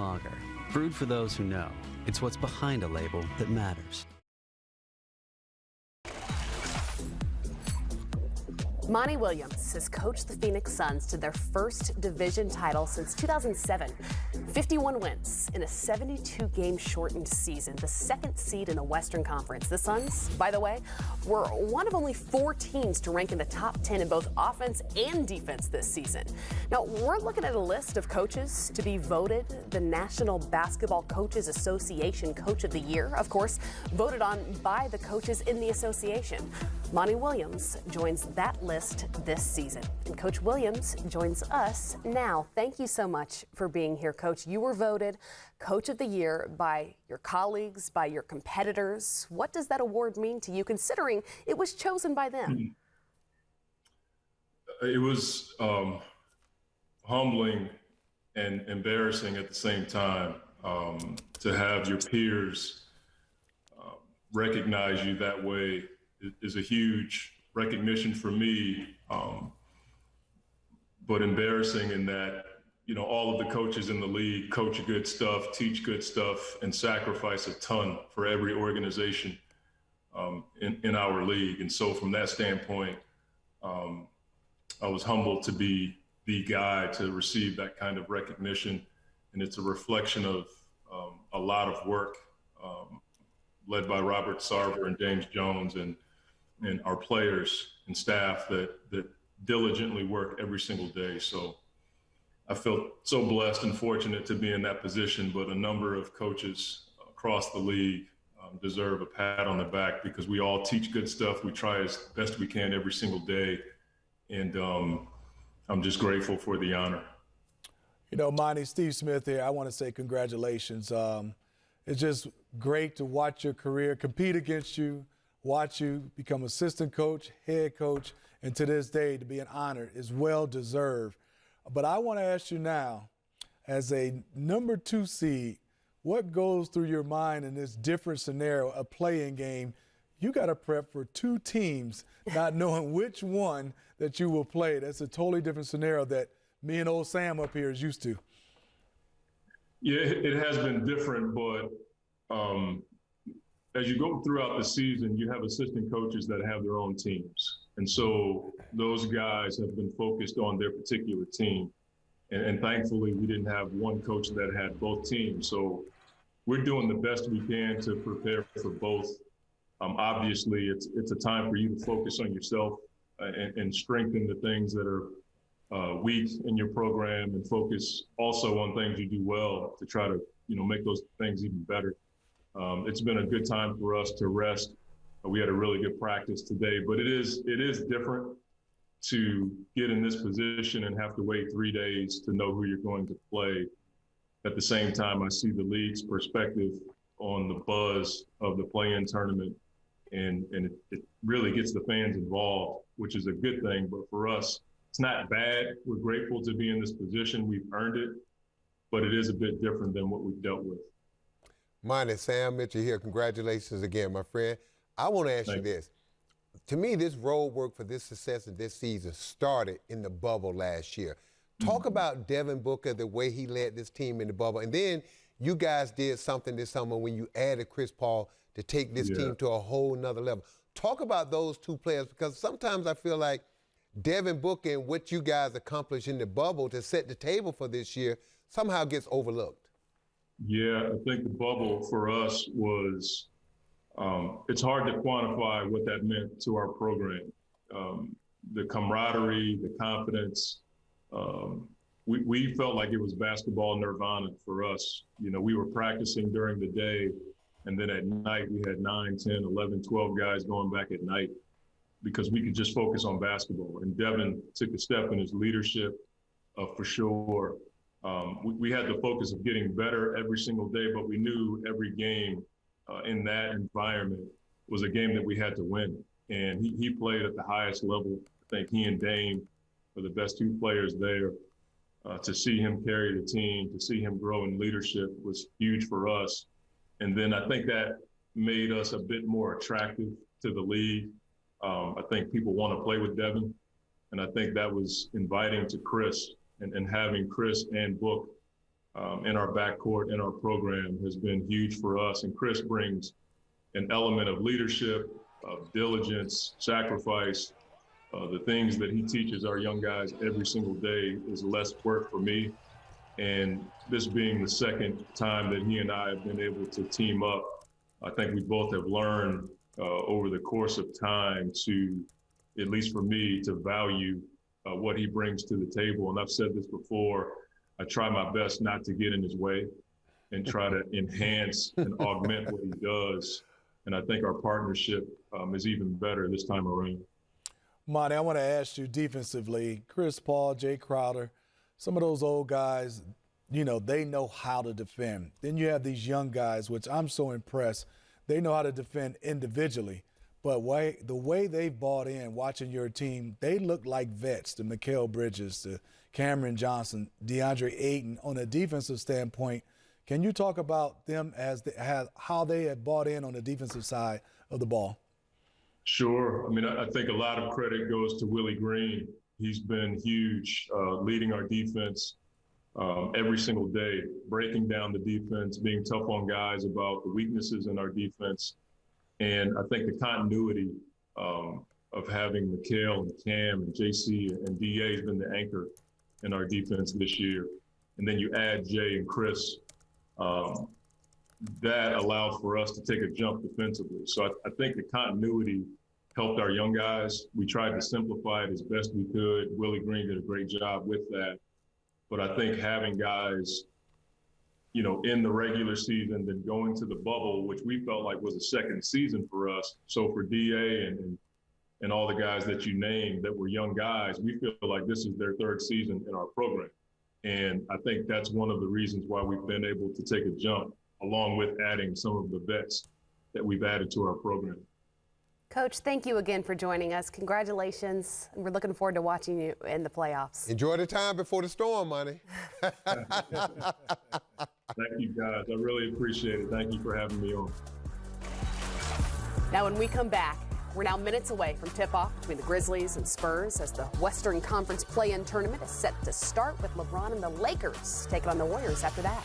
lager. Brewed for those who know. It's what's behind a label that matters. Monty Williams has coached the Phoenix Suns to their first division title since 2007. 51 wins in a 72-game shortened season, the second seed in the Western Conference. The Suns, by the way, were one of only 4 teams to rank in the top 10 in both offense and defense this season. Now, we're looking at a list of coaches to be voted the National Basketball Coaches Association Coach of the Year, of course, voted on by the coaches in the association. Monty Williams joins that list this season. And Coach Williams joins us now. Thank you so much for being here, Coach. You were voted Coach of the Year by your colleagues, by your competitors. What does that award mean to you, considering it was chosen by them? It was humbling and embarrassing at the same time to have your peers recognize you that way. Is a huge recognition for me, but embarrassing in that, you know, all of the coaches in the league coach good stuff, teach good stuff, and sacrifice a ton for every organization in our league. And so from that standpoint, I was humbled to be the guy to receive that kind of recognition. And it's a reflection of a lot of work led by Robert Sarver and James Jones and our players and staff that diligently work every single day. So I felt so blessed and fortunate to be in that position, but a number of coaches across the league deserve a pat on the back because we all teach good stuff. We try as best we can every single day. And I'm just grateful for the honor. You know, Monty, Steve Smith here. I want to say congratulations. It's just great to watch your career, compete against you, watch you become assistant coach, head coach, and to this day to be an honor is well deserved. But I want to ask you now, as a number 2 seed, what goes through your mind in this different scenario, a playing game? You got to prep for 2 teams, not knowing which one that you will play. That's a totally different scenario that me and old Sam up here is used to. Yeah, it has been different, but as you go throughout the season, you have assistant coaches that have their own teams. And so those guys have been focused on their particular team. And thankfully, we didn't have one coach that had both teams. So we're doing the best we can to prepare for both. Obviously, it's a time for you to focus on yourself and strengthen the things that are weak in your program and focus also on things you do well to try to, you know, make those things even better. It's been a good time for us to rest. We had a really good practice today, but it is different to get in this position and have to wait 3 days to know who you're going to play. At the same time, I see the league's perspective on the buzz of the play-in tournament, and it really gets the fans involved, which is a good thing. But for us, it's not bad. We're grateful to be in this position. We've earned it, but it is a bit different than what we've dealt with. Monty, Sam Mitchell here. Congratulations again, my friend. I want to ask you this. To me, this road work for this success in this season started in the bubble last year. Talk about Devin Booker, the way he led this team in the bubble. And then you guys did something this summer when you added Chris Paul to take this team to a whole nother level. Talk about those 2 players, because sometimes I feel like Devin Booker and what you guys accomplished in the bubble to set the table for this year somehow gets overlooked. Yeah, I think the bubble for us was, it's hard to quantify what that meant to our program. The camaraderie, the confidence, we felt like it was basketball nirvana for us. You know, we were practicing during the day, and then at night we had 9, 10, 11, 12 guys going back at night because we could just focus on basketball. And Devin took a step in his leadership for sure. We had the focus of getting better every single day, but we knew every game in that environment was a game that we had to win. And he played at the highest level. I think he and Dame were the best 2 players there. To see him carry the team, to see him grow in leadership was huge for us. And then I think that made us a bit more attractive to the league. I think people want to play with Devin. And I think that was inviting to Chris and having Chris and Book in our backcourt, in our program, has been huge for us. And Chris brings an element of leadership, of diligence, sacrifice. The things that he teaches our young guys every single day is less work for me. And this being the second time that he and I have been able to team up, I think we both have learned over the course of time to, at least for me, to value what he brings to the table. And I've said this before, I try my best not to get in his way and try to enhance and augment what he does. And I think our partnership is even better this time around. Monty, I want to ask you defensively, Chris Paul, Jay Crowder, some of those old guys, you know, they know how to defend. Then you have these young guys, which I'm so impressed. They know how to defend individually. But the way they've bought in, watching your team, they look like vets, the Mikal Bridges, the Cameron Johnson, DeAndre Ayton. On a defensive standpoint, can you talk about them as how they have bought in on the defensive side of the ball? Sure. I mean, I think a lot of credit goes to Willie Green. He's been huge, leading our defense every single day, breaking down the defense, being tough on guys about the weaknesses in our defense. And I think the continuity of having Mikal and Cam and JC and DA has been the anchor in our defense this year. And then you add Jay and Chris, that allowed for us to take a jump defensively. So I think the continuity helped our young guys. We tried to simplify it as best we could. Willie Green did a great job with that. But I think having guys, you know, in the regular season, then going to the bubble, which we felt like was a second season for us. So for DA and all the guys that you named that were young guys, we feel like this is their third season in our program. And I think that's one of the reasons why we've been able to take a jump, along with adding some of the vets that we've added to our program. Coach, thank you again for joining us. Congratulations. We're looking forward to watching you in the playoffs. Enjoy the time before the storm, Monty. Thank you, guys. I really appreciate it. Thank you for having me on. Now, when we come back, we're now minutes away from tip-off between the Grizzlies and Spurs as the Western Conference play-in tournament is set to start with LeBron and the Lakers taking on the Warriors after that.